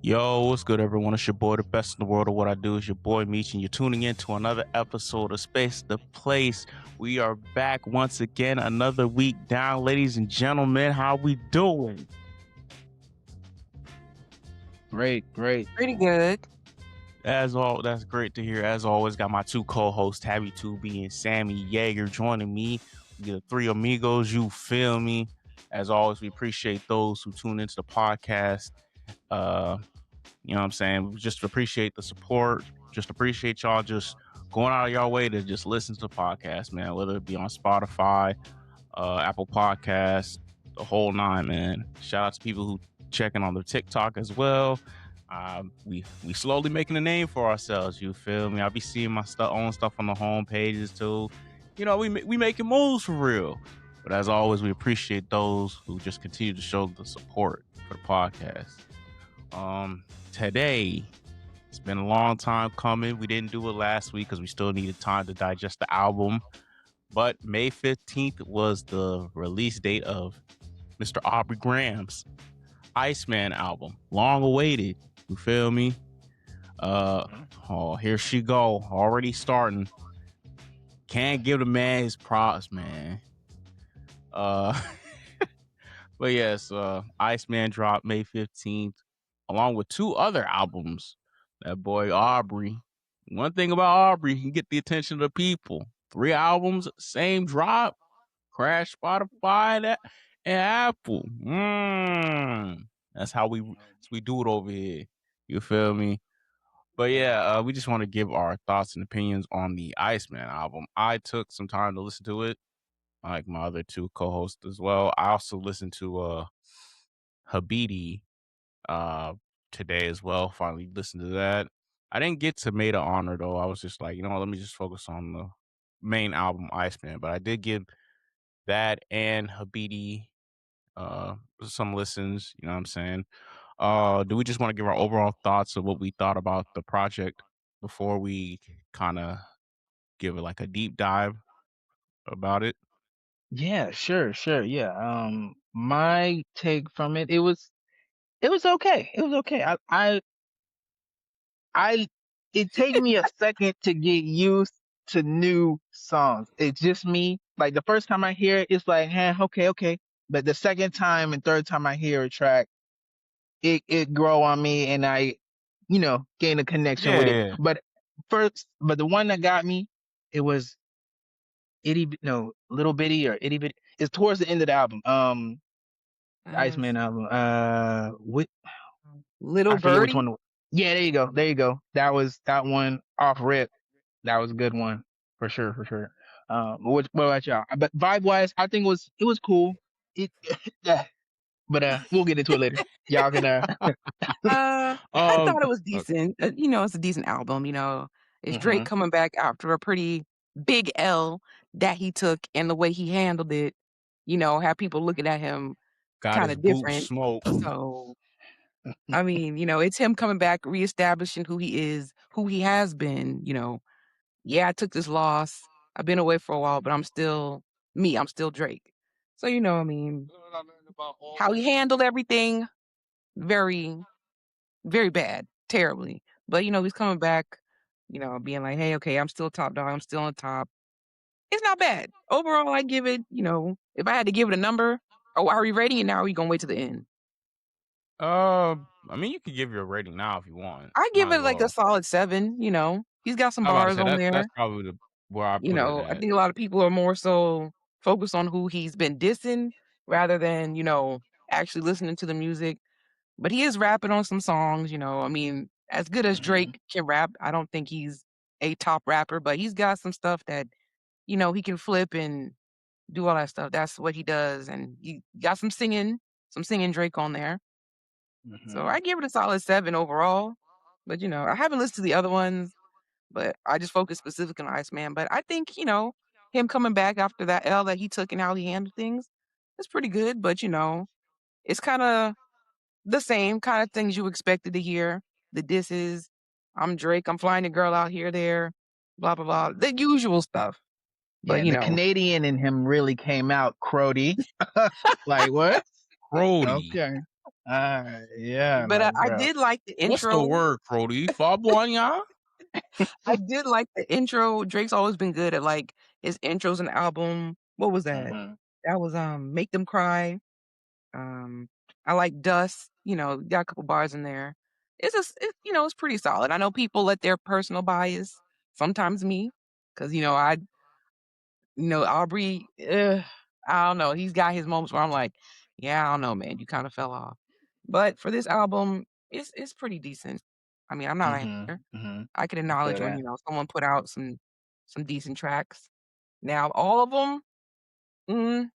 Yo, what's good, everyone? It's your boy, the best in the world of what I do. Is your boy Meech, and you're tuning in to another episode of Space the Place. We are back once again, another week down, ladies and gentlemen. How we doing? Great. Pretty good. That's great to hear. As always, got my two co-hosts, Tabby 2B and Sammy Yeager, joining me. We get the three amigos. You feel me? As always, we appreciate those who tune into the podcast. You know what I'm saying? We just appreciate the support. Just appreciate y'all just going out of y'all way to just listen to the podcast, man. Whether it be on Spotify, Apple Podcasts, the whole nine, man. Shout out to people who checking on the TikTok as well. We slowly making a name for ourselves. You feel me? I'll be seeing my own stuff on the home pages too. You know, we making moves for real. But as always, we appreciate those who just continue to show the support for the podcast. Today, it's been a long time coming. We didn't do it last week because we still needed time to digest the album. But May 15th was the release date of Mr. Aubrey Graham's Iceman album. Long awaited. You feel me? Oh, here she go. Already starting. Can't give the man his props, man. But yes, Iceman dropped May 15th. Along with two other albums. That boy Aubrey. One thing about Aubrey, he can get the attention of the people. 3 albums, same drop. Crash Spotify and Apple. That's how we do it over here. You feel me? But yeah, we just want to give our thoughts and opinions on the Iceman album. I took some time to listen to it, like my other two co-hosts as well. I also listened to Habidi today as well. Finally listened to that. I didn't get to Made of Honor though. I was just like, let me just focus on the main album, Iceman. But I did give that and Habidi some listens. You know what I'm saying? Do we just want to give our overall thoughts of what we thought about the project before we kind of give it like a deep dive about it? Yeah, sure. Yeah. My take from it was okay. It was okay. I it take me a second to get used to new songs. It's just me. Like the first time I hear it, it's like, okay. But the second time and third time I hear a track, it grow on me and I, gain a connection with it. Yeah. But the one that got me, it was Little Bitty or Itty Bitty. It's towards the end of the album. The Iceman album. Little I forget which Birdie. one. Yeah, there you go. That was that one off rip. That was a good one for sure. What about y'all? But vibe wise, I think it was cool. It, but we'll get into it later. Y'all can I thought it was decent. It's a decent album. It's Drake coming back after a pretty big L that he took, and the way he handled it, had people looking at him kind of different. Smoke. So, I mean, it's him coming back, reestablishing who he is, who he has been. Yeah, I took this loss. I've been away for a while, but I'm still me. I'm still Drake. So, I mean, how he handled everything, very, very bad, terribly. But, he's coming back, being like, hey, okay, I'm still top dog. I'm still on top. It's not bad. Overall, I give it, if I had to give it a number, are we rating it now or are we going to wait to the end? I mean, you can give your rating now if you want. I give it like a solid 7, He's got some bars on there. That's probably where I put it at. I think a lot of people are more so focused on who he's been dissing rather than, actually listening to the music. But he is rapping on some songs, I mean, as good as Drake can rap, I don't think he's a top rapper, but he's got some stuff that, he can flip and do all that stuff. That's what he does. And he got some singing Drake on there. So I give it a solid 7 overall. But, I haven't listened to the other ones, but I just focus specifically on Iceman. But I think, him coming back after that L that he took and how he handled things, it's pretty good. But, it's kind of the same kind of things you expected to hear. The disses, I'm Drake, I'm flying a girl out here, there, blah, blah, blah. The usual stuff. But, the Canadian in him really came out, Crody. Like, what? Crody. Okay. Yeah, But like, I bro. did like the What's the intro. word, Brody? Fabuanya? I did like the intro. Drake's always been good at like his intros and album. What was that? Hmm. That was Make Them Cry. Um I like Dust, got a couple bars in there. It's just it's pretty solid. I know people let their personal bias, sometimes me, because Aubrey, I don't know. He's got his moments where I'm like, yeah, I don't know, man. You kind of fell off. But for this album, it's pretty decent. I mean, I'm not a Hmm. hater. Hmm. I can I feel acknowledge when, that. someone put out some decent tracks. Now, all of them, mm,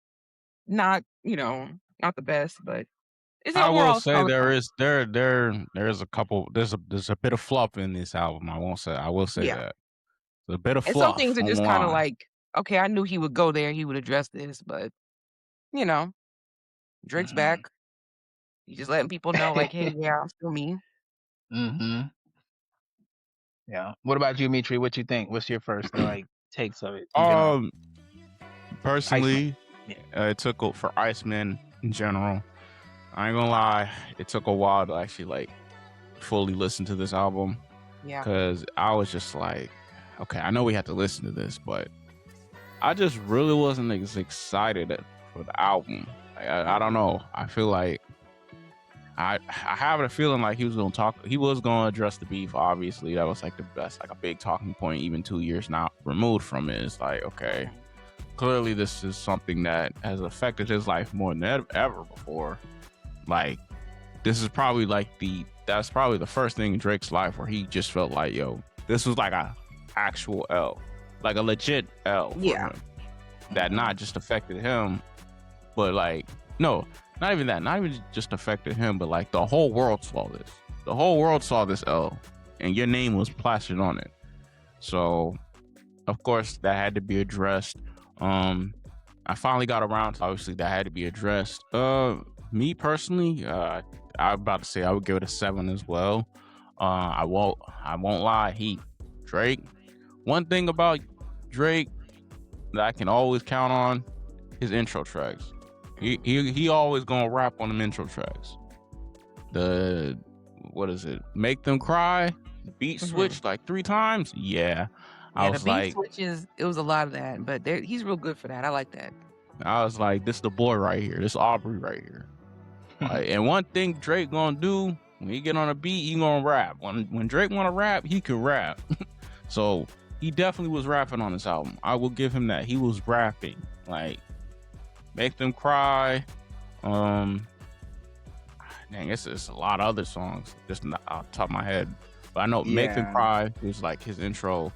not, not the best, but it's an I will overall say solid project. there's a couple there's a bit of fluff in this album. I will say Yeah. that. A bit of And some things fluff are on the just kind of line. like, okay, I knew he would go there, he would address this, but you know, Drake's Hmm. back. He's just letting people know, like, hey, yeah, I'm still me. Hmm. Yeah. What about you, Mitri? What you think? What's your first like takes of it in general? Um, Iceman. personally, Yeah. it took for Iceman in general. I ain't gonna lie, it took a while to actually like fully listen to this album Yeah. because I was just like, okay, I know we had to listen to this, but I just really wasn't as excited for the album. Like, I don't know. I feel like I have a feeling like he was gonna address the beef. Obviously, that was like the best, like a big talking point. Even 2 years now removed from it, it's like okay, Mhm. clearly this is something that has affected his life more than ever before. Like this is probably that's probably the first thing in Drake's life where he just felt like, yo, this was like a actual L, like a legit L for Yeah. him that Hmm. not just affected him, but like no, not even that, not even just affected him, but like the whole world saw this. The whole world saw this L, and your name was plastered on it. So of course that had to be addressed. Um, I finally got around to obviously that had to be addressed. Me personally, I'm about to say I would give it a 7 as well. I won't lie. Drake. One thing about Drake that I can always count on his intro tracks. He always gonna rap on them intro tracks. The what is it? Make them cry. The beat Hmm. switched like 3 times. Yeah, I Yeah, the was beat like, switches, it was a lot of that, but he's real good for that. I like that. this the boy right here. This Aubrey right here. Like, and one thing Drake gonna do when he get on a beat, he gonna rap. When Drake wanna rap, he can rap. So he definitely was rapping on this album. I will give him that. He was rapping. Like, make them cry. Um, dang, it's a lot of other songs just off the top of my head. But I know make them Yeah. cry was like his intro.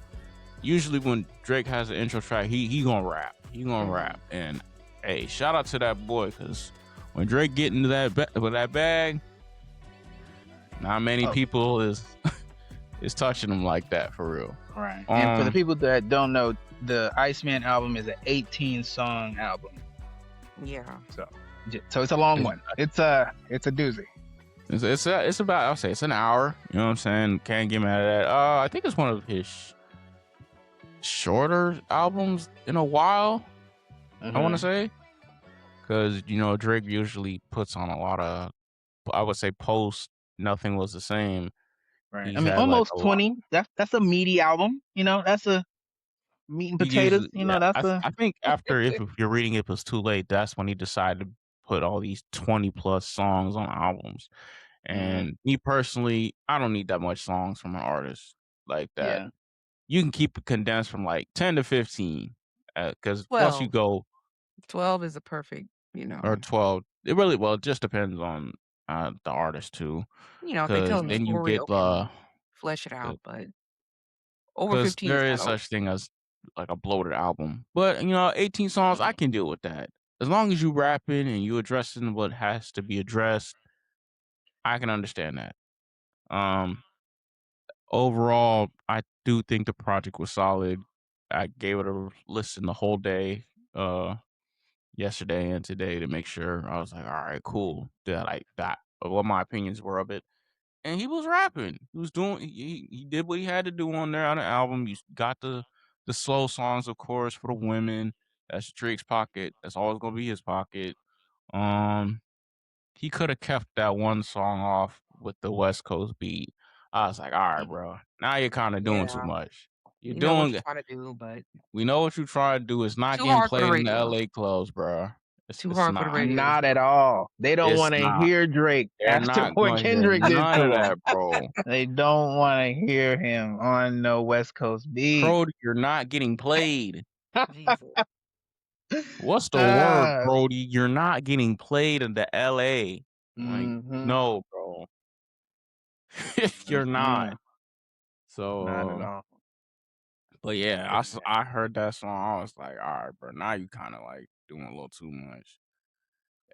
Usually when Drake has an intro track, he gonna rap. He gonna Hmm. rap. And hey, shout out to that boy because when Drake get into with that bag, not many Oh, people is touching him like that for real. right. And for the Um, people that don't know, the Iceman album is an 18 song album. Yeah. So, so it's a long it's one. It's a doozy. it's about I'll say it's an hour. You know what I'm saying? Can't get mad at that. I think it's one of his shorter albums in a while. I want to Hmm. say because Drake usually puts on a lot of I would say post nothing was the same. Right. I He's mean, had like almost a lot. 20. That's a meaty album. That's a meat and He potatoes. usually, yeah. That's a. I think after if you're reading it was too late, that's when he decided to put all these 20 plus songs on albums. Hmm. And me personally, I don't need that much songs from an artist like that. Yeah. You can keep it condensed from like 10 to 15, because once you 12. go 12 is a perfect, you or know, 12, it really well it just depends on the artist too, if they because telling a then you story, get okay, flesh it out, but over because 15 is there kind is of such thing as like a bloated album. But 18 songs, I Mhm. can deal with that. As long as you rapping and you addressing what has to be addressed, I can understand that. Um, Overall, I do think the project was solid. I gave it a listen the whole day, uh, yesterday and today to make sure. I was like, all right, cool. Yeah, like that. What my opinions were of it. And he was rapping. He was doing. He did what he had to do on there on the album. You got the slow songs, of course, for the women. That's Drake's pocket. That's always gonna be his pocket. Um, he could have kept that one song off with the West Coast beat. I was like, all right, bro. Now you're kind of doing too Yeah, much. You're you know what you're doing. trying to do, but We know what you're trying to do. It's not too getting hard for the played in the radio. LA clubs, bro. Too It's hard for the not. radio. Not at all. They don't It's want to not. hear Drake They're after not what going to hear Kendrick did none to of him. that, bro. They don't want to hear him on no West Coast beat. Brody, you're not getting played. Jesus. What's the word, Ah, Brody? You're not getting played in the LA. Like, mm-hmm. no, bro. You're not. Mm-mm. So, Not at all. but yeah, I heard that song. I was like, all right, bro. Now you kind of like doing a little too much.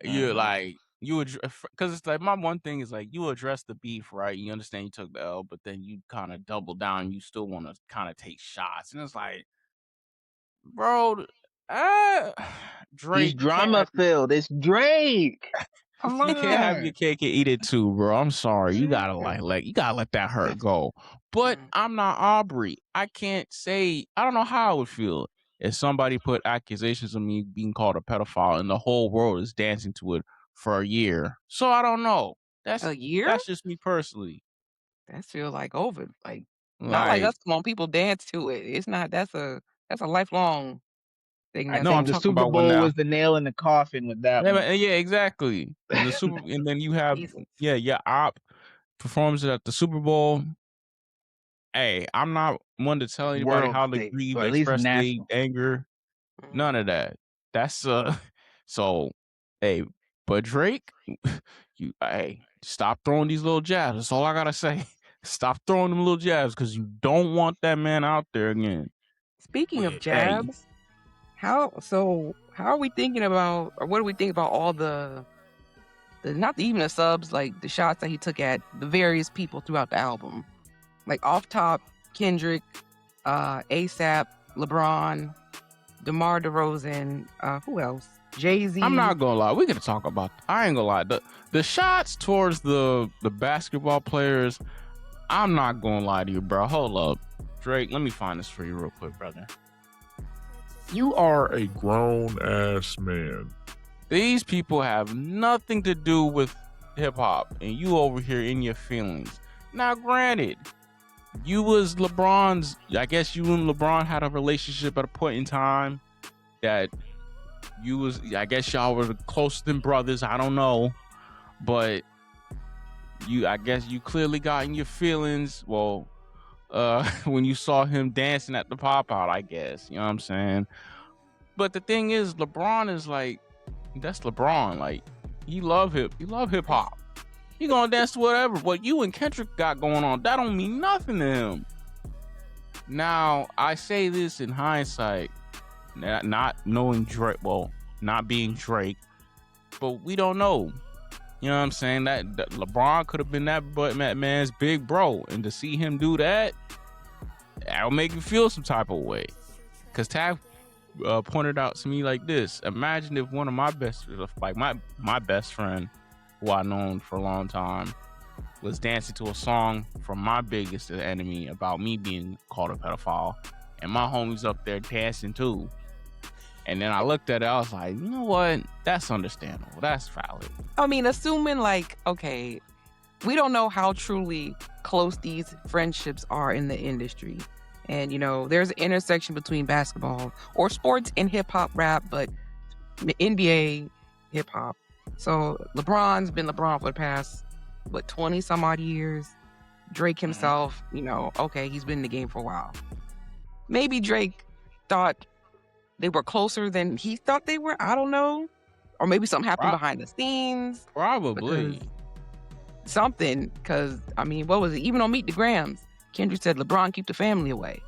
You're Mm-hmm. like, because it's like my one thing is like you address the beef, right? You understand you took the L, but then you kind of double down. You still want to kind of take shots, and it's like, bro, uh, He's Drake, you can't drama have filled. It's Drake. Come you can't have on. your cake and eat it too, bro. I'm sorry. You gotta Yeah. you gotta let that hurt go. But Mm. I'm not Aubrey. I can't say I don't know how I would feel if somebody put accusations of me being called a pedophile and the whole world is dancing to it for a year. So I don't know. A year? That's just me personally. That feel like over. Like not like Like us. Come on, people dance to it. It's not. That's a lifelong thing. I That's no, I'm think the going. talking Super about when Bowl now. was the nail in the coffin with that Yeah, one. yeah, exactly. And the super and then you have Jesus. yeah, op performs at the Super Bowl. Hey, I'm not one to tell anybody World how to stage, grieve, or at least express their national. anger. None of that. That's so hey, but Drake, you hey, stop throwing these little jabs. That's all I gotta say. Stop throwing them little jabs because you don't want that man out there again. Speaking of With, hey, jabs, how are we thinking about, or what do we think about all the not even the subs, like the shots that he took at the various people throughout the album, like off top, Kendrick, ASAP, LeBron, DeMar DeRozan, who else? Jay-Z. I'm not gonna lie. We gotta talk about. I ain't gonna lie. The shots towards the basketball players. I'm not gonna lie to you, bro. Hold up, Drake. Let me find this for you real quick, brother. You are a grown ass man. These people have nothing to do with hip hop, and you over here in your feelings. Now, granted, you was LeBron's. I guess you and LeBron had a relationship at a point in time that you was. I guess y'all were closer than brothers. I don't know, but I guess you clearly got in your feelings. Well, when you saw him dancing at the pop out, I guess you know what I'm saying. But the thing is, LeBron is like. That's LeBron. Like, he love hip hop. He gonna dance to whatever. What you and Kendrick got going on, that don't mean nothing to him. Now, I say this in hindsight, not knowing Drake, well, not being Drake, but we don't know. You know what I'm saying? That LeBron could have been that man's big bro, and to see him do that, that'll make you feel some type of way. Cause Tav pointed out to me like this: imagine if one of my best, like my best friend, who I known for a long time, was dancing to a song from my biggest enemy about me being called a pedophile, and my homies up there dancing too. And then I looked at it, I was like, you know what? That's understandable. That's valid. I mean, assuming like, okay, we don't know how truly close these friendships are in the industry. And, you know, there's an intersection between basketball or sports and hip hop rap, but the NBA hip hop. So LeBron's been LeBron for the past, 20 some odd years. Drake himself, you know, okay, he's been in the game for a while. Maybe Drake thought they were closer than he thought they were. I don't know. Or maybe something happened behind the scenes. Probably. Because, I mean, what was it? Even on Meet the Grams, Kendrick said, LeBron, keep the family away.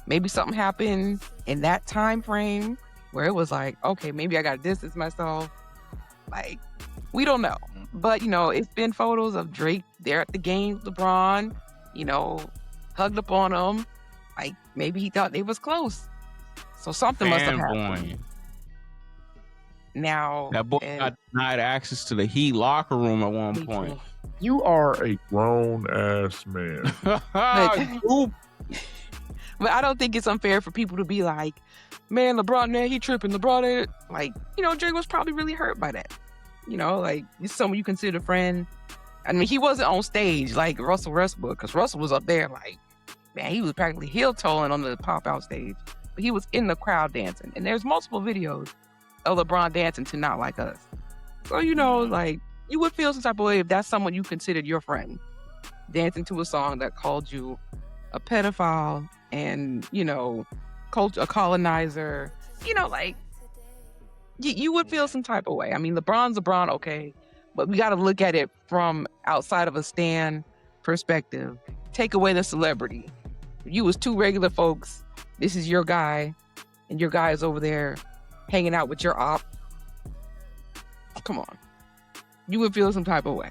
Maybe something happened in that time frame where it was like, okay, maybe I got to distance myself. Like, we don't know. But, you know, it's been photos of Drake there at the game with LeBron, you know, hugged up on him. Like, maybe he thought they was close. So something must have happened. Now, that boy got denied access to the Heat locker room at one point. You are a grown ass man. But I don't think it's unfair for people to be like, man, LeBron, man, he tripping. LeBron, like, you know, Drake was probably really hurt by that. You know, like he's someone you consider a friend. I mean, he wasn't on stage like Russell Westbrook, because Russell was up there like, man, he was practically heel toeing on the pop out stage. But he was in the crowd dancing. And there's multiple videos of LeBron dancing to Not Like Us. So, you know, like you would feel some type of way if that's someone you considered your friend, dancing to a song that called you a pedophile and, you know, a colonizer. You know, like you would feel some type of way. I mean, LeBron's LeBron, okay, but we got to look at it from outside of a stan perspective. Take away the celebrity. You was two regular folks. This is your guy, and your guy is over there hanging out with your op. Come on. You would feel some type of way.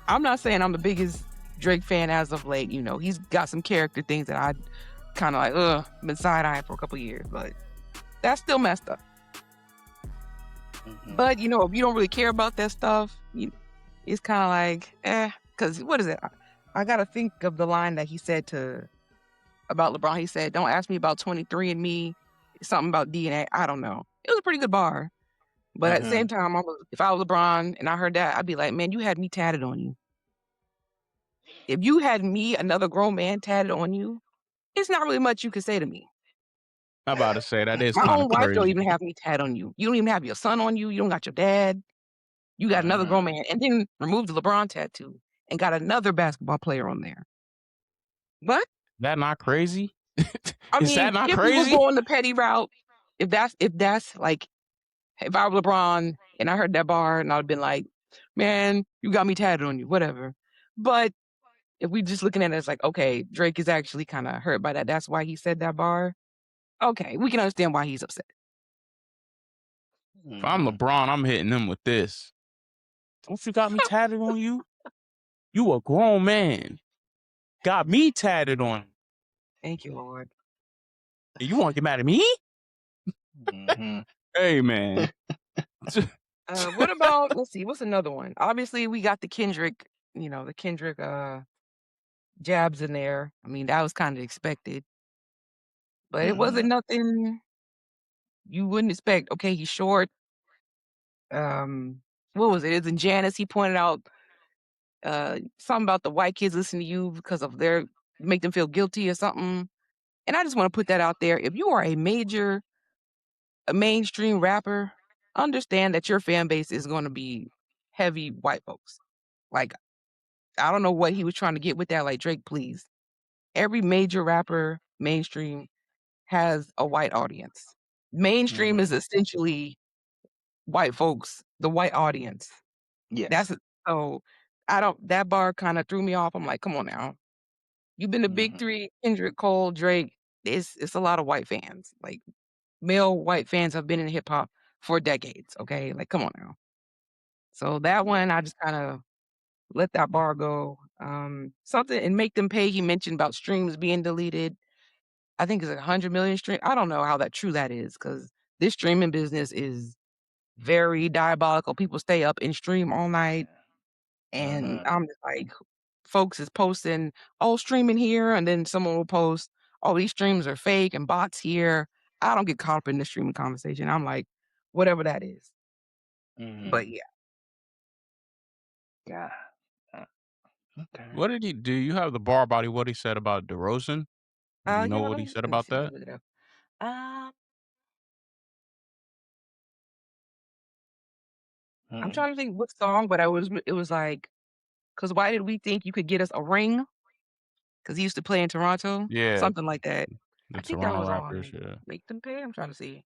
I'm not saying I'm the biggest Drake fan as of late. You know, he's got some character things that I kind of like, been side-eyeing for a couple years, but that's still messed up. But, you know, if you don't really care about that stuff, it's kind of like, because what is it? I got to think of the line that he said about LeBron. He said, don't ask me about 23andMe, something about DNA. I don't know. It was a pretty good bar. But at the same time, if I was LeBron and I heard that, I'd be like, man, you had me tatted on you. If you had me, another grown man, tatted on you, it's not really much you could say to me. I'm about to say that is My kind own of wife don't crazy. even have me tatted on you. You don't even have your son on you. You don't got your dad. You got another grown man, and then removed the LeBron tattoo and got another basketball player on there. But That not crazy? I Is mean, that not if we was crazy? going the petty route, if that's like, if I was LeBron and I heard that bar and I'd been like, man, you got me tatted on you, whatever. But if we just looking at it as like, okay, Drake is actually kind of hurt by that. That's why he said that bar. Okay, we can understand why he's upset. If I'm LeBron, I'm hitting him with this. Don't you got me tatted on you? You a grown man. Got me tatted on. Thank you, Lord. And you want to get mad at me? Hey, man. What about, let's see, what's another one? Obviously, we got the Kendrick jabs in there. I mean, that was kind of expected. But it wasn't nothing you wouldn't expect. Okay, he's short. What was it? It's in Janice. He pointed out something about the white kids listening to you because of make them feel guilty or something. And I just want to put that out there. If you are a mainstream rapper, understand that your fan base is going to be heavy white folks. Like, I don't know what he was trying to get with that. Like, Drake, please. Every major rapper, mainstream, has a white audience. Mainstream is essentially white folks, the white audience. Yes. So that bar kind of threw me off. I'm like, come on now. You've been the big three, Kendrick, Cole, Drake. It's a lot of white fans. Like, male white fans have been in hip hop for decades. Okay. Like, come on now. So that one, I just kind of let that bar go. Something and make them pay. He mentioned about streams being deleted. I think it's 100 million streams. I don't know how true that is, because this streaming business is very diabolical. People stay up and stream all night. And I'm just like, folks is posting, oh, streaming here. And then someone will post, oh, these streams are fake and bots here. I don't get caught up in the streaming conversation. I'm like, whatever that is. But yeah. Yeah. Okay. What did he do? You have the bar about what he said about DeRozan? Do you know what he said let me about see, let me that? look it up. I'm trying to think what song, but it was like, because why did we think you could get us a ring? Because he used to play in Toronto. Yeah, Something like that. the I think that Toronto was Raptors, on yeah. Make Them Pay. I'm trying to see.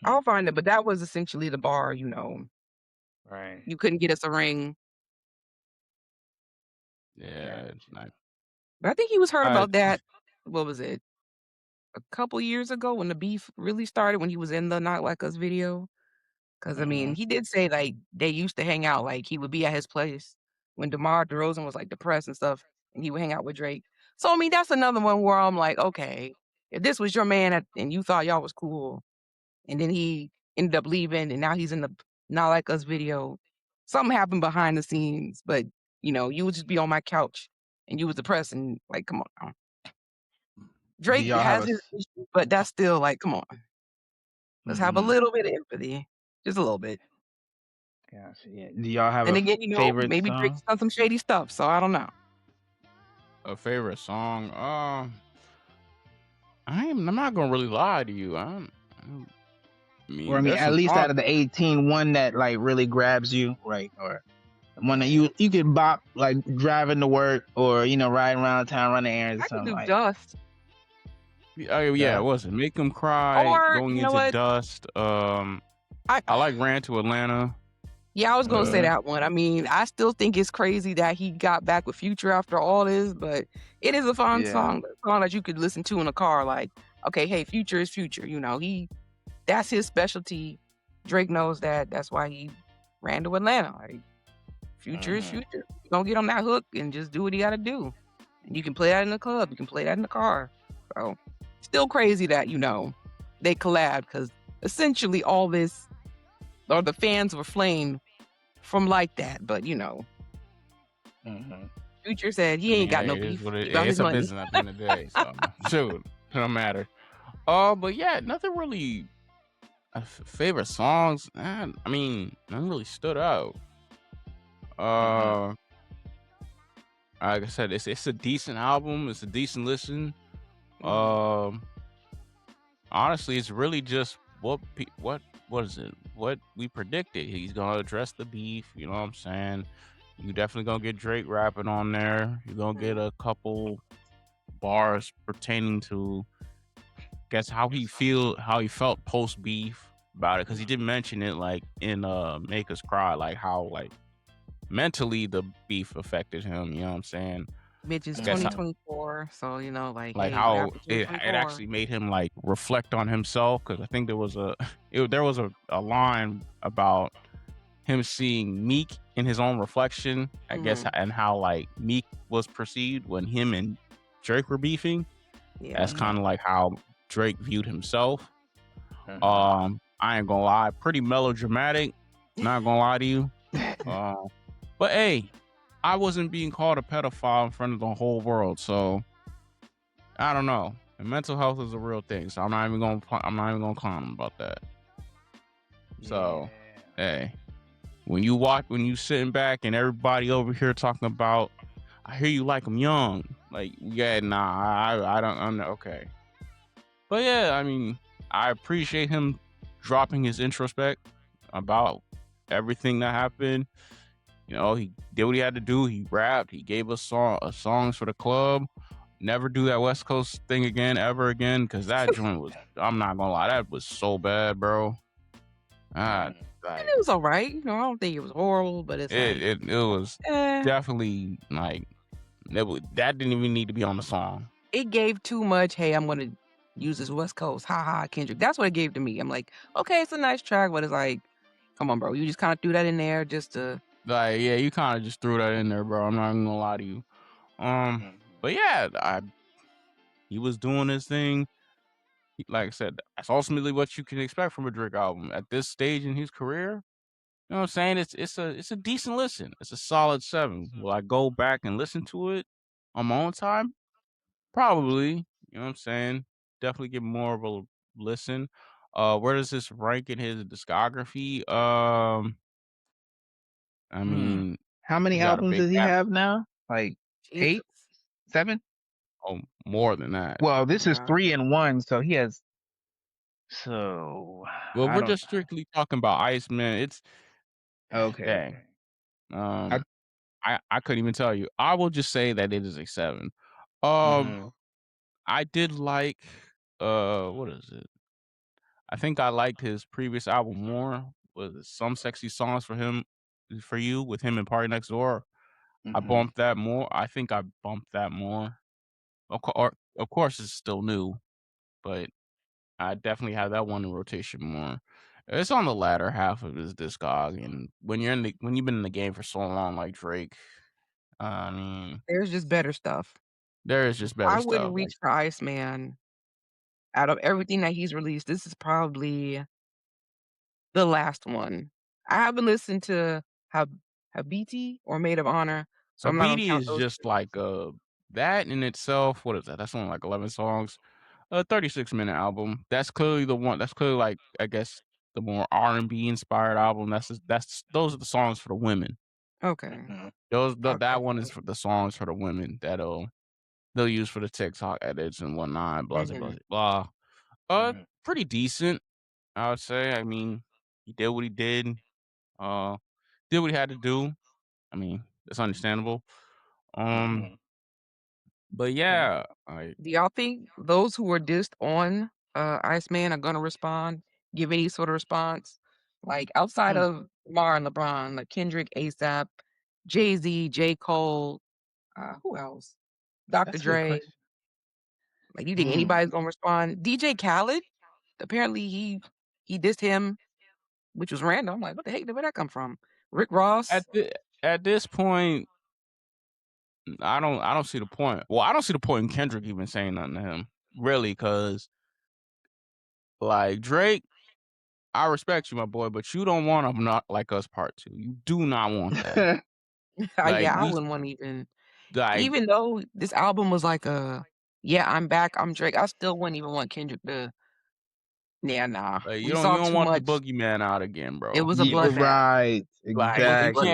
I'll find it, but that was essentially the bar, you know. Right. You couldn't get us a ring. Yeah, it's not. But I think he was hurt about that. What was it? A couple years ago when the beef really started, when he was in the Not Like Us video. Because, I mean, he did say, like, they used to hang out. Like, he would be at his place when DeMar DeRozan was, like, depressed and stuff, and he would hang out with Drake. So, I mean, that's another one where I'm like, okay, if this was your man and you thought y'all was cool, and then he ended up leaving, and now he's in the Not Like Us video, something happened behind the scenes. But, you know, you would just be on my couch, and you was depressed, and, like, come on now. Do Drake y'all have has his issue, but that's still, like, come on. Let's have a Mm-hmm. little bit of empathy, just a little bit. Gotcha. Yeah. Do y'all have And a again, favorite maybe song? Drake's done some shady stuff, so I don't know. A favorite song? I'm not gonna really lie to you. I Or I mean, mean, there's at some least songs. out of the 18, one that like really grabs you, right? Or one that you can bop like driving to work or riding around town running errands or I could something do like Dust. Oh yeah, that. what was it? Make 'em cry, Or going you know into what? dust. I I like Ran to Atlanta. Yeah, I was gonna say Mm-hmm. that one. I mean, I still think it's crazy that he got back with Future after all this, but it is a fun Yeah. song that you could listen to in a car. Like, okay, hey, Future is Future. That's his specialty. Drake knows that. That's why he ran to Atlanta. Like, Future is Mm-hmm. Future. You gonna get on that hook and just do what he got to do. And you can play that in the club. You can play that in the car. So, still crazy that they collabed because essentially all this, or the fans were flamed from like that. But Mm-hmm. Future said I he ain't mean, got hey, no it is beef. what He about his it's a money. business at the end of the day. So shoot, it don't matter. But yeah, nothing really. Favorite songs? I mean, nothing really stood out. Mm-hmm. Uh, like I said, it's a decent album. It's a decent listen. Um, honestly, it's really just what is it? What we predicted. He's gonna address the beef. You know what I'm saying? You definitely gonna get Drake rapping on there. You're gonna get a couple bars pertaining to guess how he felt post beef about it, because he did mention it like in Make Us Cry, like how like mentally the beef affected him. You know what I'm saying? Bitch is I guess Mm-hmm. 2024, so like, like hey, what how happened it 2024? actually made him like reflect on himself, because I think there was a line about him seeing Meek in his own reflection, I guess, and how like Meek was perceived when him and Drake were beefing. Yeah. That's kind of like how Drake viewed himself. Mm-hmm. I ain't gonna lie, pretty melodramatic. Not gonna lie to you. But hey, I wasn't being called a pedophile in front of the whole world, so I don't know. And mental health is a real thing, so I'm not even gonna clown him about that. So, hey, when you sitting back and everybody over here talking about, I hear you like him young, like yeah, nah, I don't, I'm okay. But yeah, I mean, I appreciate him dropping his introspect about everything that happened. You know, he did what he had to do. He rapped. He gave us songs for the club. Never do that West Coast thing again, ever again, because that joint was. I'm not gonna lie, that was so bad, bro. Ah, Mm-hmm. And like it was all right. I don't think it was horrible, but it's like, it was eh, definitely like that didn't even need to be on the song. it gave too much. Hey, I'm gonna use this West Coast. Ha ha, Kendrick. That's what it gave to me. I'm like, okay, it's a nice track, but it's like, come on, bro. You just kind of threw that in there just to. Like, yeah, you kind of just threw that in there, bro. I'm not even gonna lie to you. But yeah, he was doing his thing. Like I said, that's ultimately what you can expect from a Drake album at this stage in his career. You know what I'm saying? It's a decent listen. It's a solid 7. Will I go back and listen to it on my own time? Probably. You know what I'm saying? Definitely give more of a listen. Where does this rank in his discography? I mean, How many he's got a albums big does he gap. have now? Like Jesus. 8, 7? Oh, more than that. Well, this is Yeah. 3 and 1, so he has. So Well, I we're don't. just strictly talking about Iceman. It's Okay, dang. okay. I. I couldn't even tell you. I will just say that it is a 7. Um, Mm-hmm. I did like what is it? I think I liked his previous album more. Was it Some Sexy Songs for You with him and Party Next Door? I Mm-hmm. bumped that more. I think I bumped that more. Of course, it's still new, but I definitely have that one in rotation more. It's on the latter half of his discog, and when you've been in the game for so long, like Drake, I mean, There's just better stuff. there is just better I stuff. wouldn't Like reach for Iceman. Out of everything that he's released, this is probably the last one. I haven't listened to Hab Habiti or Maid of Honor, so I'm not gonna Habiti count is those just 2. like that in itself. What is that? That's only like 11 songs. A 36-minute album. That's clearly the one. That's clearly like, I guess, the more R&B inspired album. Those are the songs for the women. Okay. That Okay. one is for the songs for the women that they'll use for the TikTok edits and whatnot. Blah blah Mhm. blah. Pretty decent, I would say. I mean, he did what he did. Did what he had to do. I mean, it's understandable. But yeah, Do y'all think those who were dissed on Iceman are gonna respond, give any sort of response? Like outside of Lamar and LeBron, like Kendrick, ASAP, Jay-Z, J. Cole, who else? Dr. That's a good Dre. question. Like you think anybody's gonna respond? DJ Khaled, apparently he dissed him, which was random. I'm like, what the heck? Where'd that come from? Rick Ross. at this point, I don't see the point. Well, I don't see the point in Kendrick even saying nothing to him, really, because like Drake, I respect you, my boy, but you don't want a Not Like Us Part 2. You do not want that. Like Yeah, I we wouldn't want to like even though this album was like yeah, I'm back, I'm Drake, I still wouldn't even want Kendrick to yeah, nah. you We saw don't too want the much. boogeyman out again, It bro. was a Yeah, bloodbath. right. Like It was a you bloodbath. Exactly.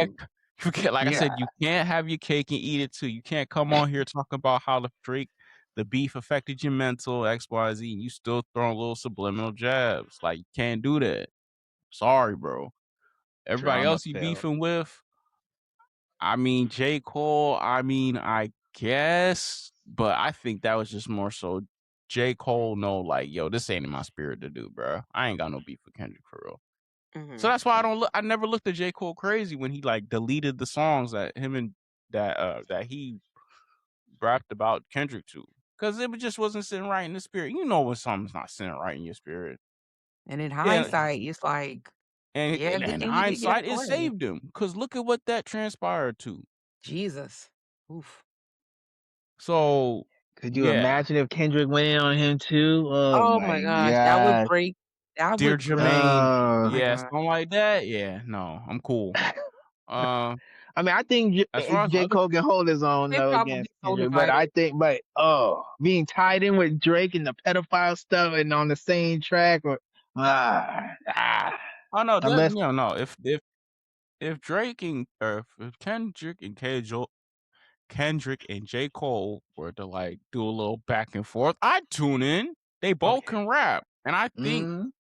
can't like I Yeah. said, you can't have your cake and eat it too. You can't come on here talking about how the beef affected your mental XYZ, and you still throwing little subliminal jabs. Like you can't do that. Sorry, bro. Everybody Drama else you fell. beefing with, I mean, J. Cole, I mean, I guess, but I think that was just more so J. Cole know, like, yo, this ain't in my spirit to do, bro. I ain't got no beef with Kendrick for real. So that's why I never looked at J. Cole crazy when he like deleted the songs that him and that he rapped about Kendrick to. Cause it just wasn't sitting right in the spirit. You know when something's not sitting right in your spirit. And in Yeah. hindsight, it's like, yeah, good And thing he didn't get out hindsight, the it way. saved him. Cause look at what that transpired to. Jesus. Oof. So could you yeah. imagine if Kendrick went in on him too? Oh Oh my my gosh, that would god. break. That Dear would break. Jermaine, Oh my yeah, god. something like that. Yeah, no, I'm cool. I mean, I think As far as J. other, Cole can hold his own They though probably against so Kendrick, but divided. being tied in with Drake and the pedophile stuff and on the same track, or oh no, unless no. If Drake and or if Kendrick and J. Cole were to like do a little back and forth, I'd tune in. They both can rap, and I think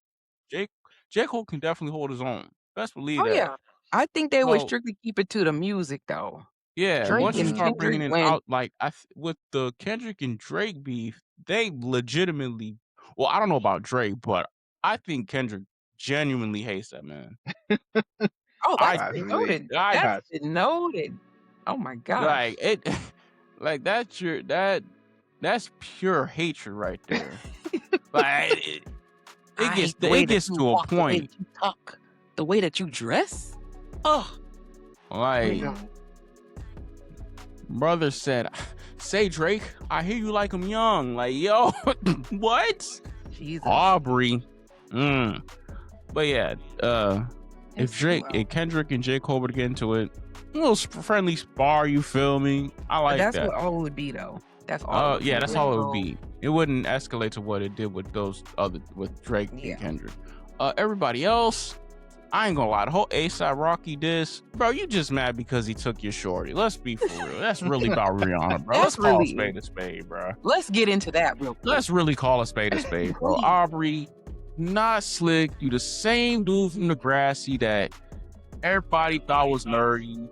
J. Cole can definitely hold his own. Best believe Oh that. yeah. I think they would So strictly keep it to the music though. yeah, Drake once you and start bringing Kendrick in went out like with the Kendrick and Drake beef, they legitimately. Well, I don't know about Drake, but I think Kendrick genuinely hates that man. oh, that's I been possibly, noted. I That's been noted. Oh my gosh. like it. Like that's pure hatred right there. Like I hate the way it that gets you to a walk, the way point. that you talk, the way that you dress. Oh, Like brother said, "Say Drake, I hear you like him young." Like yo, what? Jesus. Aubrey. But yeah, if It's Kendrick and J. Cole were to get into it, a little friendly spar, you feel me? I but like that's that. what all it would be though. That's all. It would Yeah, be. that's all it would be. It wouldn't escalate to what it did with with Drake Yeah. and Kendrick. Everybody else, I ain't gonna lie, the whole A$AP Rocky diss, bro, you just mad because he took your shorty. Let's be for real. That's really about Rihanna, bro. Let's That's call really- a spade, bro. Let's get into that real quick. Let's really call a spade, bro. Please. Aubrey, not slick. You the same dude from Degrassi that everybody thought was nerdy.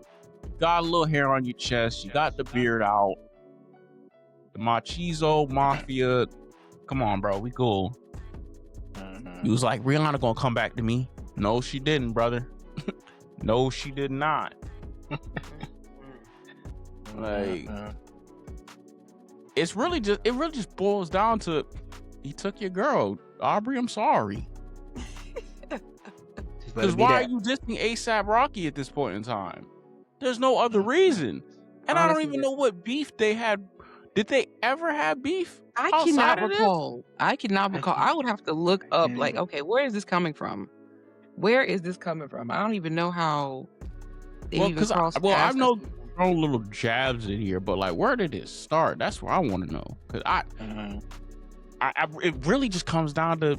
Got a little hair on your chest. You got the beard out. The Machizo Mafia. Come on, bro. We cool. He was like, Rihanna gonna come back to me. No, she didn't, brother. No, she did not. Like, it really just boils down to he took your girl. Aubrey, I'm sorry. Because why are you dissing A$AP Rocky at this point in time? There's no other reason. And Honestly, I don't even know what beef they had. Did they ever have beef? I outside cannot of this? recall. I cannot recall. I would have to look up, like, can't. okay, where is this coming from? Where is this coming from? I don't even know how they Well, even because crossed I paths. know thrown little jabs in here, but like, where did it start? That's where I want to know. Because it really just comes down to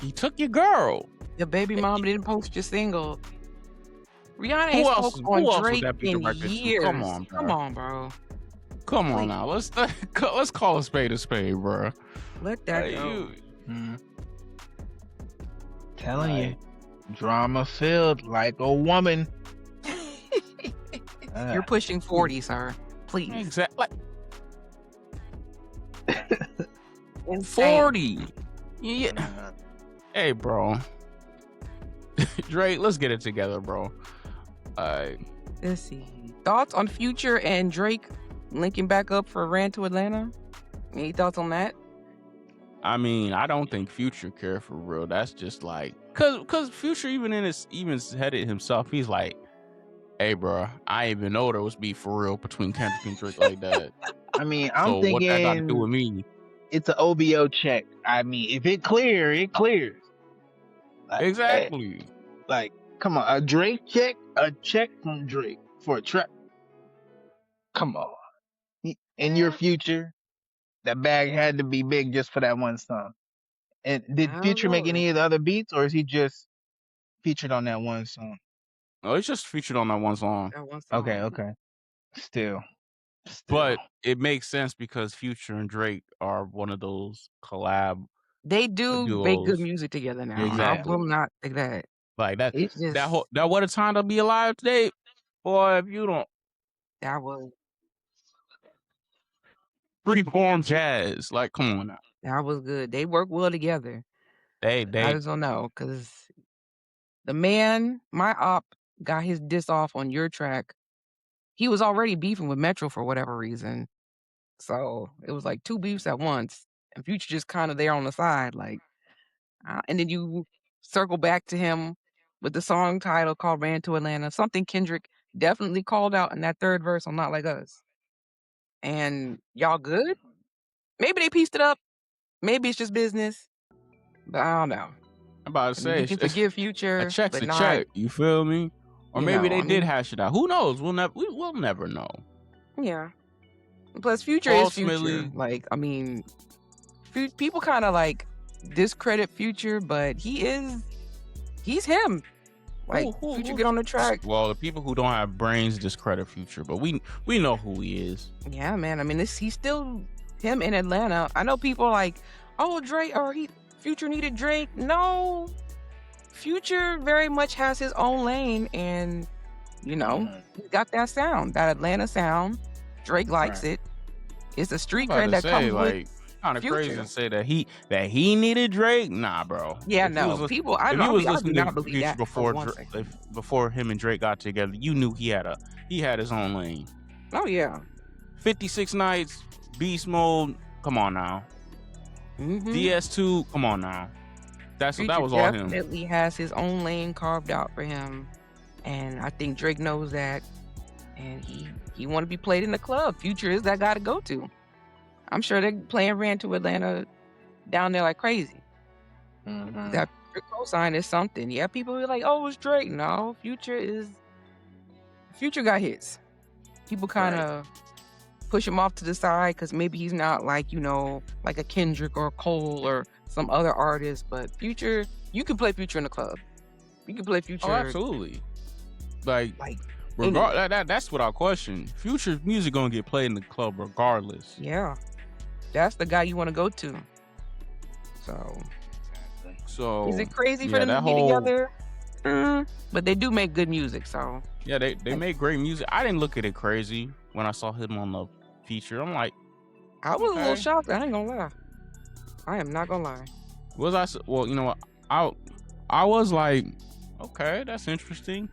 he took your girl. Your baby mama didn't post your single. Rihanna Who ain't else? spoke on Who else would Drake that be in directed to? Come years. on, Come bro. on, bro. Come on Please. now. Let's call a spade, bro. Let that go. Telling you, drama filled like a woman. You're pushing 40, sir. Please. Exactly. Insane. 40. Yeah. Hey, bro. Drake, let's get it together, bro. Let's see. Thoughts on Future and Drake linking back up for Ran to Atlanta? Any thoughts on that? I mean, I don't think Future care for real. That's just like, cause Future even said it himself. He's like, "Hey, bro, I ain't even know there was beef for real between Kendrick and Drake like that." I mean, I'm So what that got to do thinking with me? it's an OBO check. I mean, if it clear, it clears. Like, Exactly. Like, come on, a Drake check, a check from Drake for a track. Come on. In your Future, that bag had to be big just for that one song. And did Future make any of the other beats, or is he just featured on that one song? No, it's just featured on that one song. That one song. Okay. Still. But it makes sense because Future and Drake are one of those collab. They do make good duos. music together now. Exactly. I will not think that. Like that. It's just That what a time to be alive today, boy. If you don't, that was freeform jazz. Like, come on now. that was good. They work well together. They I just don't know, because the man, my op, got his diss off on your track. He was already beefing with Metro for whatever reason. So it was like two beefs at once. And Future just kind of there on the side, like, and then you circle back to him with the song title called Ran to Atlanta, something Kendrick definitely called out in that third verse on Not Like Us. And y'all good? Maybe they pieced it up. Maybe it's just business. But I don't know. I'm about to say, you can forgive Future, a check's but a not, check. You feel me? Or maybe they did mean, hash it out. Who knows? We'll never know. Yeah. Plus, Future Ultimately, is Future. Like, I mean, people kind of like discredit Future, but he's him. Like, Future get on the track. Well, the people who don't have brains discredit Future, but we know who he is. Yeah, man. I mean, he's still him in Atlanta. I know people are like, oh, Drake, or Future needed Drake. No, Future very much has his own lane, and he's got that sound, that Atlanta sound. Drake likes it. It's a street cred that comes with kind of crazy to say that he needed Drake. Nah, bro. Yeah, if no. People, I do listening not believe Future that before him and Drake got together, you knew he had his own lane. Oh yeah. 56 Nights, Beast Mode. Come on now. DS2. Come on now. That was all him. Definitely has his own lane carved out for him, and I think Drake knows that, and he want to be played in the club. Future is that guy to go to. I'm sure they're playing Ran to Atlanta down there like crazy. That cosign is something. Yeah, people be like, "Oh, it's Drake." No, Future got hits. People kind of push him off to the side because maybe he's not like like a Kendrick or a Cole or some other artist. But Future, you can play Future in the club. You can play Future. Oh, absolutely. Like that's without question. Future's music gonna get played in the club regardless. Yeah, that's the guy you want to go to. So is it crazy for them to be together? But they do make good music, so yeah, they make great music. I didn't look at it crazy when I saw him on the feature. I'm like, I was a little shocked. I ain't gonna lie. I am not gonna lie. Was I? Well, you know what? I was like, okay, that's interesting.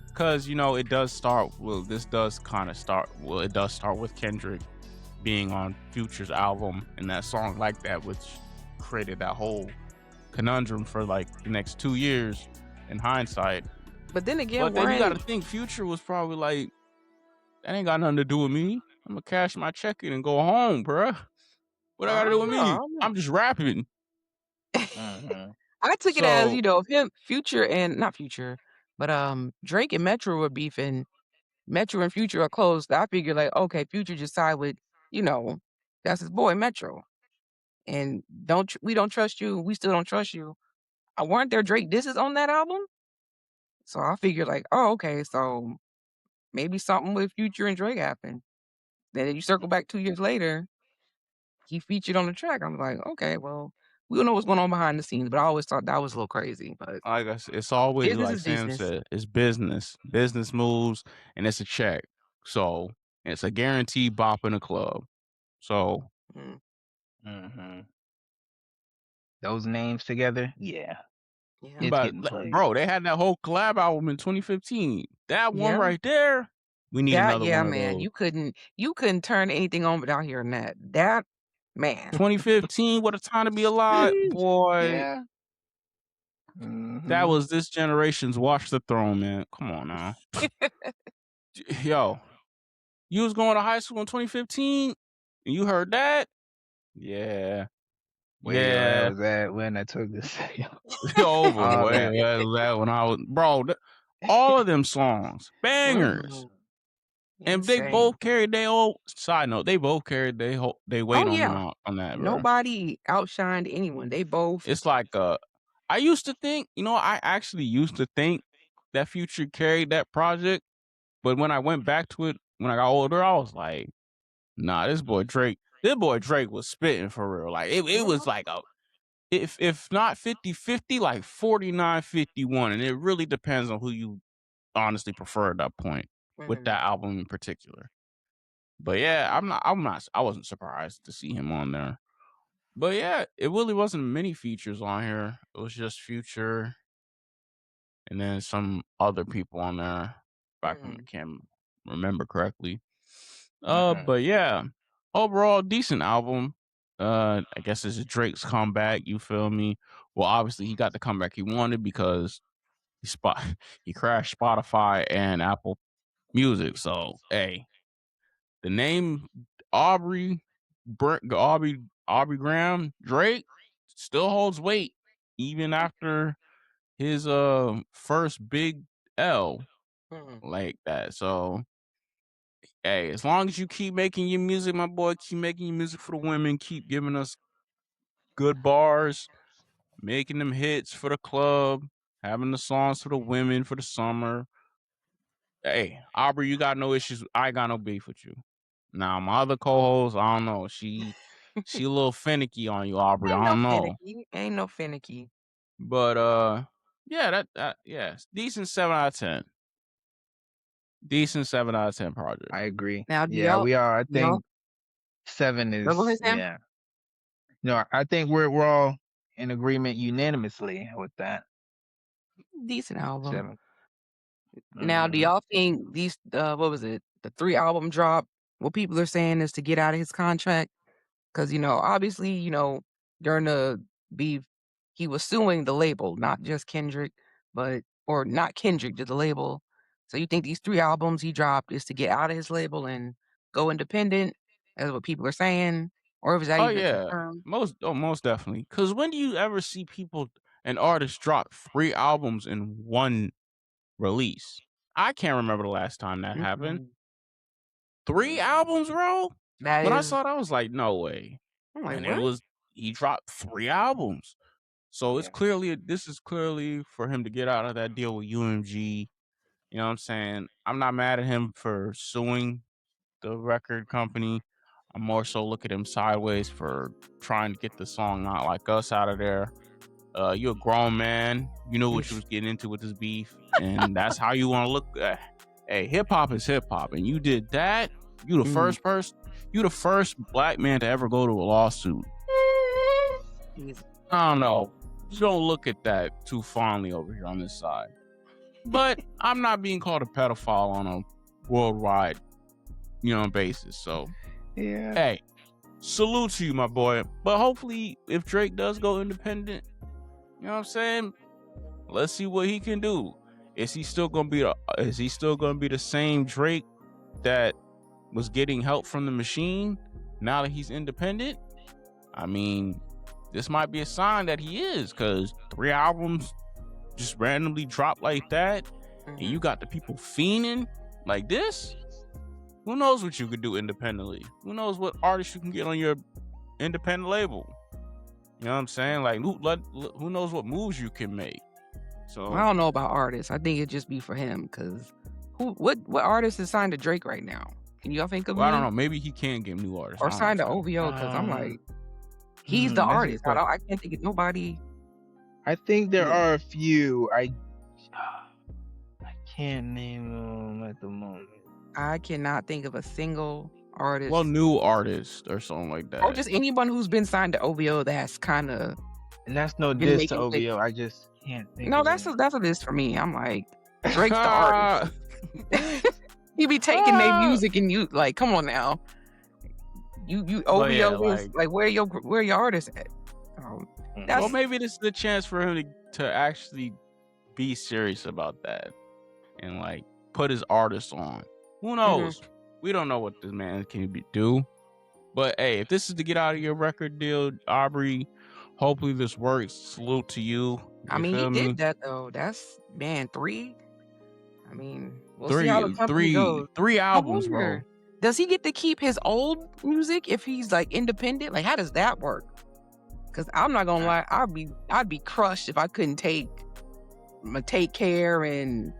Because, it does start, it does start with Kendrick being on Future's album and that song like that, which created that whole conundrum for like the next 2 years in hindsight. But then again, then you got to think Future was probably like, that ain't got nothing to do with me. I'm going to cash my check in and go home, bruh. What I got to do with me? I'm just rapping. I took it as, him, Future and not Future, but Drake and Metro were beefing. Metro and Future are close. I figured like, okay, Future just side with, that's his boy Metro. and we don't trust you. We still don't trust you. Weren't there Drake disses on that album? So I figured like, oh, okay, so maybe something with Future and Drake happened. Then you circle back 2 years later, he featured on the track. I'm like, okay, well, we don't know what's going on behind the scenes, but I always thought that was a little crazy. But Like I said, it's always business like is Sam business. said, it's business moves, and it's a check. So it's a guaranteed bop in a club. So Those names together, yeah, Yeah. it's but getting played. bro, they had that whole collab album in 2015. That one Yeah. right there, we need another Yeah, one of man. those. You couldn't turn anything on without hearing that. That man. 2015, what a time to be alive, boy. Yeah. That was this generation's Watch the Throne, man. Come on now. Yo, you was going to high school in 2015 and you heard that? Yeah. Where your ass was at when I took this. Over All way that. that when I was all of them songs, bangers. And they Insane. both carried their own side note. They both carried they weight Oh yeah. on that, bro. Nobody outshined anyone. They both. It's like I used to think, I actually used to think that Future carried that project, but when I went back to it when I got older, I was like, nah, this boy Drake was spitting for real. Like it was like a if not 50-50, like 49-51, and it really depends on who you honestly prefer at that point with that album in particular. But yeah, I wasn't surprised to see him on there. But yeah, it really wasn't many features on here. It was just Future and then some other people on there. If I can't remember correctly. But yeah, overall decent album. I guess this is Drake's comeback. You feel me? Well, obviously he got the comeback he wanted because he crashed Spotify and Apple Music. So hey, the name Aubrey Graham Drake still holds weight even after his first big L like that. So hey, as long as you keep making your music, my boy, keep making your music for the women, keep giving us good bars, making them hits for the club, having the songs for the women for the summer. Hey, Aubrey, you got no issues. I got no beef with you. Now, my other co-host, I don't know. She a little finicky on you, Aubrey. I don't know. Ain't no finicky. But yeah, yeah, decent 7 out of 10. Decent 7 out of 10 project. I agree. Now, Yeah, we are. I think y'all- 7 is Go ahead, Sam. yeah. No, I think we're all in agreement unanimously with that. Decent album. 7. Now, do y'all think these what was it? The 3 album drop, what people are saying is to get out of his contract? Because, obviously, during the beef, he was suing the label, not just Kendrick, or not Kendrick, just the label. So you think these 3 albums he dropped is to get out of his label and go independent, as what people are saying? Or is that Oh even yeah, confirmed? most definitely. Because when do you ever see an artist drop 3 albums in one release? I can't remember the last time that happened. 3 albums, bro. When I saw that, I was like, no way. I'm like, And what? he dropped 3 albums. So this is clearly for him to get out of that deal with UMG. You know what I'm saying? I'm not mad at him for suing the record company. I'm more so look at him sideways for trying to get the song Not Like Us out of there. You're a grown man. You know what you was getting into with this beef. And that's how you want to look. Hey, hip hop is hip hop. And you did that. You the first person. You the first black man to ever go to a lawsuit. I don't know. You don't look at that too fondly over here on this side. But I'm not being called a pedophile on a worldwide, basis. So, yeah. Hey, salute to you, my boy. But hopefully, if Drake does go independent, you know what I'm saying? Let's see what he can do. Is he still gonna be the same Drake that was getting help from the machine now that he's independent? I mean, this might be a sign that he is, because 3 albums just randomly drop like that, and you got the people fiending like this. Who knows what you could do independently? Who knows what artists you can get on your independent label? You know what I'm saying? Like, who knows what moves you can make? So I don't know about artists. I think it'd just be for him because what artist is signed to Drake right now? Can y'all think of well, I don't any? know. Maybe he can get new artists. Or I don't know, signed to fam. OVO? Because I'm like, he's the That's a good artist. question. I can't think of nobody. I think there Yeah. are a few. I can't name them at the moment. I cannot think of a single artist. Well, new artist or something like that. Or just anyone who's been signed to OVO that's kind of. And that's no been diss to making OVO. I just can't think No, of that's it. that's what it is for me. I'm like, Drake's the artist. He be taking their music and you like, come on now. You OVO yeah, this, like where your artists at? That's well, maybe this is the chance for him to actually be serious about that and like put his artist on. Who knows? We don't know what this man can do. But hey, if this is to get out of your record deal, Aubrey, hopefully this works. Salute to you. I mean, he feel me? did that though. That's 3. I mean, we'll see how the company goes. three albums, I bro. wonder, does he get to keep his old music if he's like independent? Like, how does that work? Because I'm not gonna lie, I'd be crushed if I couldn't take Care and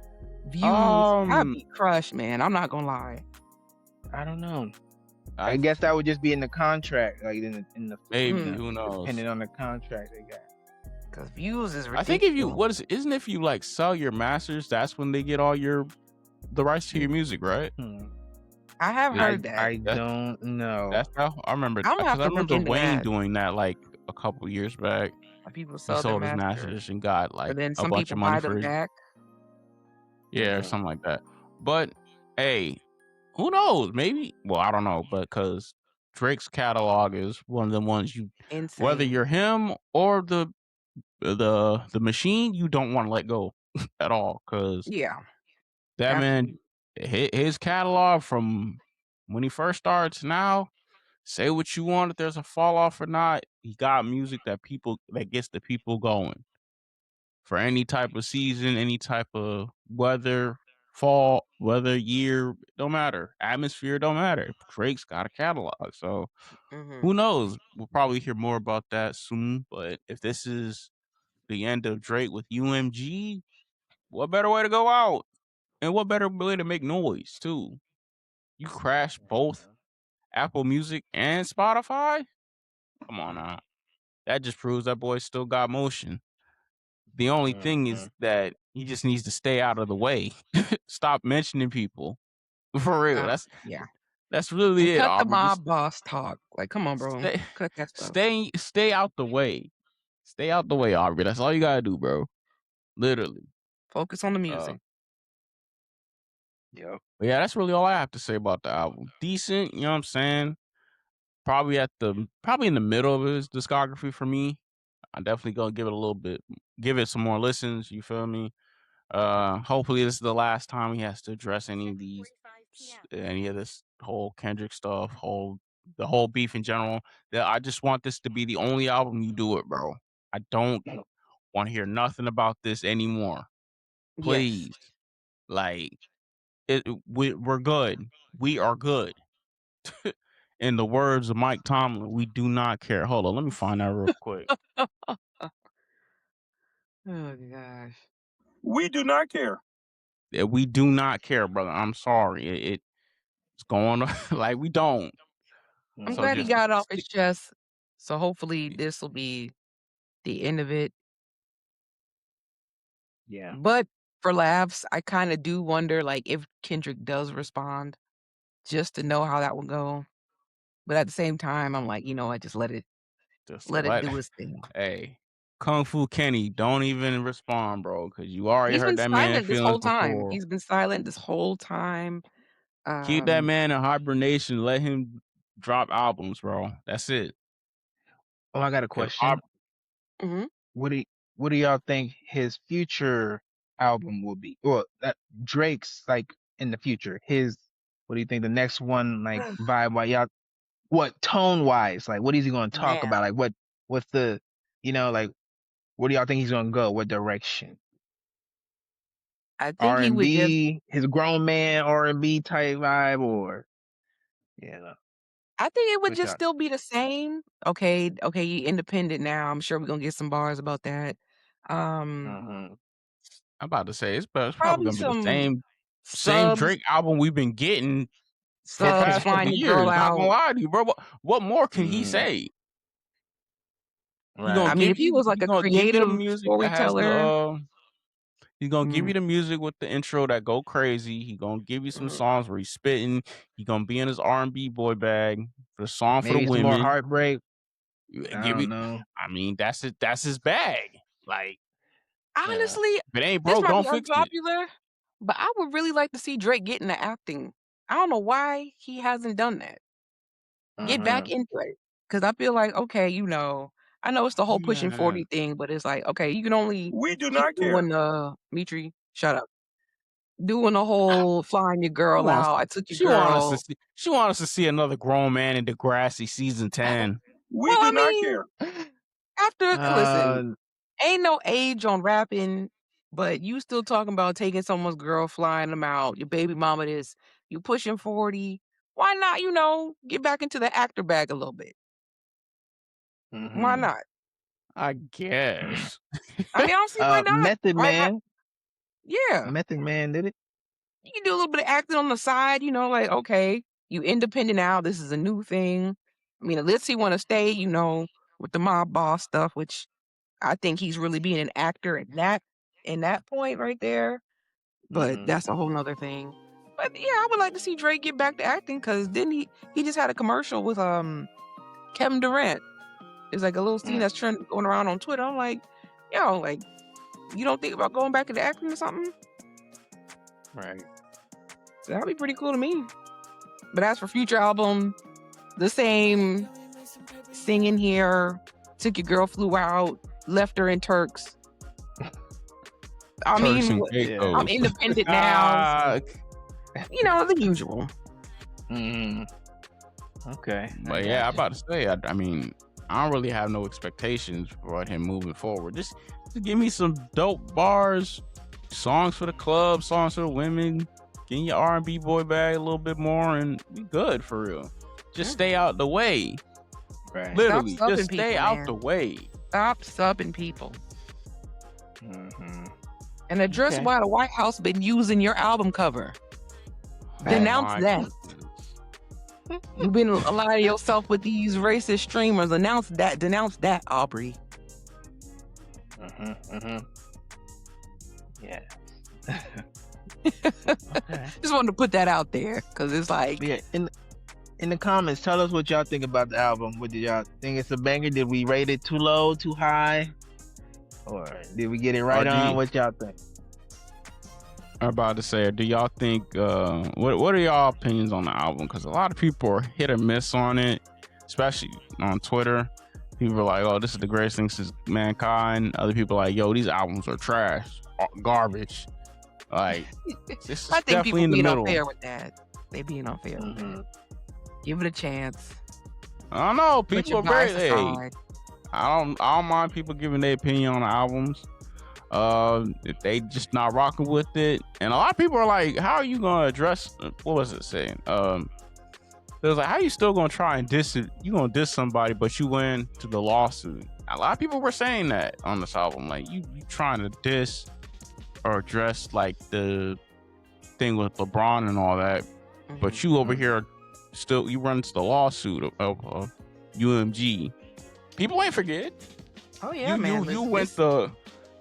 Views. I'd be crushed, man. I'm not gonna lie. I don't know. I guess that would just be in the contract, like in the maybe who knows? Depending on the contract they got. Because Views is ridiculous. I think if you isn't if you like sell your masters, that's when they get all the rights to your music, right? I have heard that. I don't know. That's how I remember. I'm gonna have I to look remember into Wayne that. doing that like a couple years back. People He sold sold their his masters and got like but then a some bunch people of money buy for them his. back. Yeah, or something like that. But hey, who knows? Maybe. Well, I don't know, but because Drake's catalog is one of the ones Insane. whether you're him or the machine, you don't want to let go at all. Because that man, his catalog from when he first started to now. Say what you want if there's a fall off or not. He got music that gets the people going for any type of season, any type of weather, fall, weather, year, don't matter. Atmosphere don't matter. Drake's got a catalog. So who knows? We'll probably hear more about that soon. But if this is the end of Drake with UMG, what better way to go out? And what better way to make noise too? You crash both Apple Music and Spotify? Come on now. That just proves that boy still got motion. The only thing is that he just needs to stay out of the way. Stop mentioning people. For real. That's really it. Cut the Aubrey. mob boss talk. Like, come on, bro. Cut that stuff. Stay out the way. Stay out the way, Aubrey. That's all you gotta do, bro. Literally. Focus on the music. Yep. But yeah, that's really all I have to say about the album. Decent, you know what I'm saying? Probably in the middle of his discography for me. I'm definitely gonna give it some more listens, you feel me? Hopefully this is the last time he has to address any of this whole Kendrick stuff, the whole beef in general. I just want this to be the only album you do it, bro. I don't want to hear nothing about this anymore. Please. Like we're good. We are good. In the words of Mike Tomlin, we do not care. Hold on, let me find that real quick. Oh gosh. We do not care. Yeah, we do not care, brother. I'm sorry. It's going on like we don't. I'm glad he got it off his chest. So hopefully this will be the end of it. Yeah. But for laughs, I kind of do wonder like if Kendrick does respond just to know how that will go. But at the same time, I'm like, you know what, just let it do its thing. Hey, Kung Fu Kenny, don't even respond, bro, because you already He's heard been that man silent this feelings whole time. before. He's been silent this whole time. Keep that man in hibernation. Let him drop albums, bro. That's it. Oh, I got a question. What do y'all think his future album will be? Well, Drake's like in the future. What do you think the next one like vibe? What tone wise? Like, what is he going to talk about? Like, what's the, like, what do y'all think he's going to go? What direction? I think R&B, his grown man R&B type vibe, or I think it would What just y'all? still be the same. Okay, you independent now. I'm sure we're gonna get some bars about that. Mm-hmm. I'm about to say it's probably Probably gonna be the some same subs, Drake album we've been getting for the subs past couple flying of your girl years. Not gonna out. lie to you, bro. What more can he Mm-hmm. say? He Right. gonna I mean, if give he you was like he a gonna give you the creative music that has the storyteller, he's gonna give mm, you the music with the intro that go crazy. He gonna give you some mm, songs where he's spitting. He gonna be in his R&B boy bag for the song for the Maybe some more women. heartbreak. I Give don't me. know. I mean, that's it. That's his bag. Like, Yeah. honestly, if it ain't this broke, might be don't fix it. unpopular, but I would really like to see Drake get into acting. I don't know why he hasn't done that. Get back Mm-hmm. into it. Because I feel like, okay, I know it's the whole pushing Yeah. 40 thing, but it's like, okay, you can only We do keep not care. doing Mitri, shut up. Doing the whole flying your She girl wants. out. I took your She want us to girl. see. She want us to see another grown man in Degrassi season 10. We Well, do I not mean, listen, Uh, ain't no age on rapping, but you still talking about taking someone's girl, flying them out, your baby mama this, you pushing 40. Why not, get back into the actor bag a little bit? Why mm-hmm. not? I guess. I mean, I don't see why not. Method Why not? Man. Yeah. Method Man did it. You can do a little bit of acting on the side, like, okay, you independent now. This is a new thing. I mean, unless he want to stay, with the mob boss stuff, which I think he's really being an actor in that point right there. But Mm-hmm. that's a whole nother thing. But yeah, I would like to see Drake get back to acting because didn't he just had a commercial with Kevin Durant. It's like a little scene that's going around on Twitter. I'm like, like you don't think about going back into acting or something? Right. So that'd be pretty cool to me. But as for future album, the same singing here, took your girl, flew out, left her in Turks. I Turks mean, and Yeah. I'm Caicos. independent now. The usual. Mm-hmm. Okay. But yeah, I'm about to say. I mean, I don't really have no expectations for him moving forward. Just give me some dope bars, songs for the club, songs for the women. Get in your R&B boy bag a little bit more, and be good for real. Just stay out the way. Right. Literally, Stop just subbing stay people, out man. the way. Stop subbing people. Mm-hmm. And address Okay. why the White House been using your album cover. Oh Denounce my that. goodness. You've been aligning yourself with these racist streamers. Denounce that, Aubrey. Mm-hmm. Mm-hmm. Yeah. Just wanted to put that out there because it's like, Yeah. In the comments, tell us what y'all think about the album. What did y'all think? It's a banger? Did we rate it too low, too high, or did we get it right on? What y'all think? I'm about to say, do y'all think? What are y'all opinions on the album? Because a lot of people are hit or miss on it, especially on Twitter. People are like, "Oh, this is the greatest thing since mankind." Other people are like, "Yo, these albums are trash, garbage." Like, this is I think definitely people in the being middle. unfair with that. They being unfair with Mm-hmm. that. Give it a chance. I don't know. Put People your are very. bias Hey, aside. I don't mind people giving their opinion on the albums. If they just not rocking with it, and a lot of people are like, "How are you gonna address?" What was it saying? It was like, "How you still gonna try and diss it? You gonna diss somebody, but you win to the lawsuit." A lot of people were saying that on this album, like you trying to diss or address like the thing with LeBron and all that, but you over here still you run into the lawsuit of UMG. People ain't forget. Oh yeah, man. You went the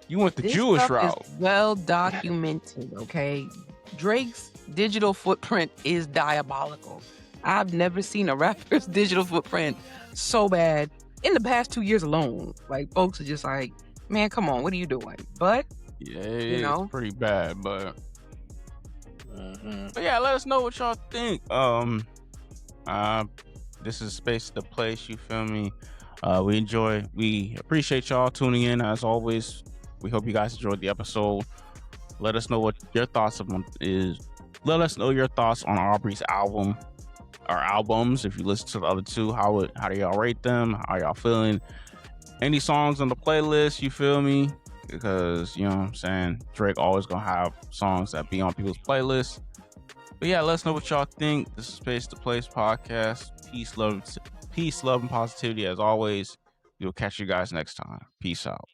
This Jewish stuff route. is well documented, okay? Drake's digital footprint is diabolical. I've never seen a rapper's digital footprint so bad in the past 2 years alone. Like, folks are just like, man, come on, what are you doing? But, Yeah, it's pretty bad, but Mm-hmm. but yeah, let us know what y'all think. This is Space the Place, you feel me? We appreciate y'all tuning in as always. We hope you guys enjoyed the episode. Let us know what your thoughts let us know your thoughts on Aubrey's album or albums. If you listen to the other two, how do y'all rate them? How y'all feeling? Any songs on the playlist, you feel me? Because you know what I'm saying, Drake always gonna have songs that be on people's playlists. But yeah, let us know what y'all think. This is Space the Place podcast. Peace, love, and positivity as always. We'll catch you guys next time. Peace out.